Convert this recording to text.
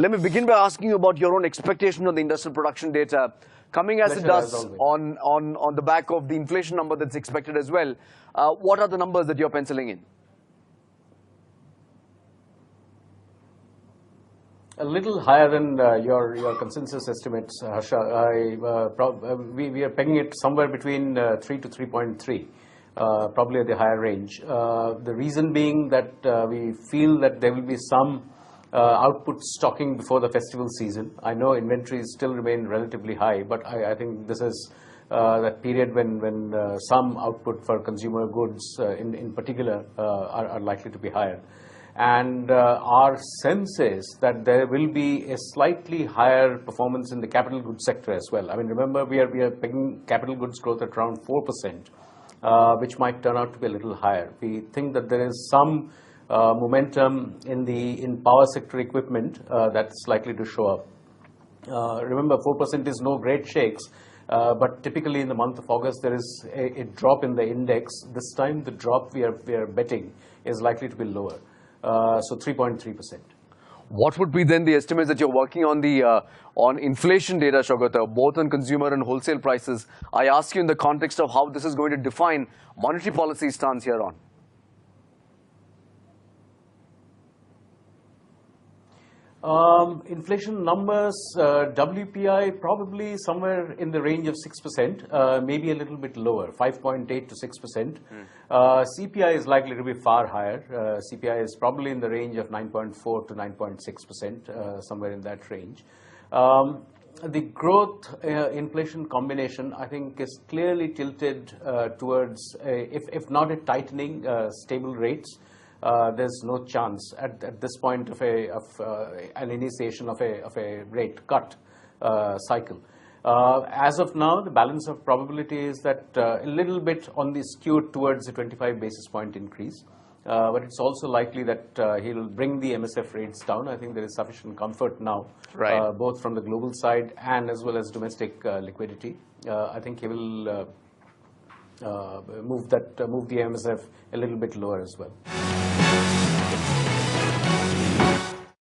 Let me begin by asking you about your own expectation on the industrial production data. Coming as it does on the back of the inflation number that's expected as well, what are the numbers that you're penciling in? A little higher than your consensus estimates, Harsha. We are pegging it somewhere between 3 to 3.3, probably at the higher range. The reason being that we feel that there will be some output stocking before the festival season. I know inventories still remain relatively high, but I think this is that period when some output for consumer goods in particular are likely to be higher. And our sense is that there will be a slightly higher performance in the capital goods sector as well. I mean, remember, we are pegging capital goods growth at around 4%, which might turn out to be a little higher. We think that there is some momentum in power sector equipment that's likely to show up. Remember, 4% is no great shakes, but typically in the month of August there is a drop in the index. This time the drop we are betting is likely to be lower, so 3.3%. What would be then the estimates that you're working on on inflation data, Saugata, both on consumer and wholesale prices? I ask you in the context of how this is going to define monetary policy stance here on. Inflation numbers, WPI probably somewhere in the range of 6%, maybe a little bit lower, 5.8 to 6%. CPI is likely to be far higher. CPI is probably in the range of 9.4 to 9.6%, somewhere in that range. The growth inflation combination, I think, is clearly tilted towards, if not a tightening, stable rates. There's no chance at this point of an initiation of a rate cut cycle. As of now, the balance of probability is that a little bit on the skewed towards a 25 basis point increase, but it's also likely that he'll bring the MSF rates down. I think there is sufficient comfort now, both from the global side and as well as domestic liquidity. I think he will move the MSF a little bit lower as well.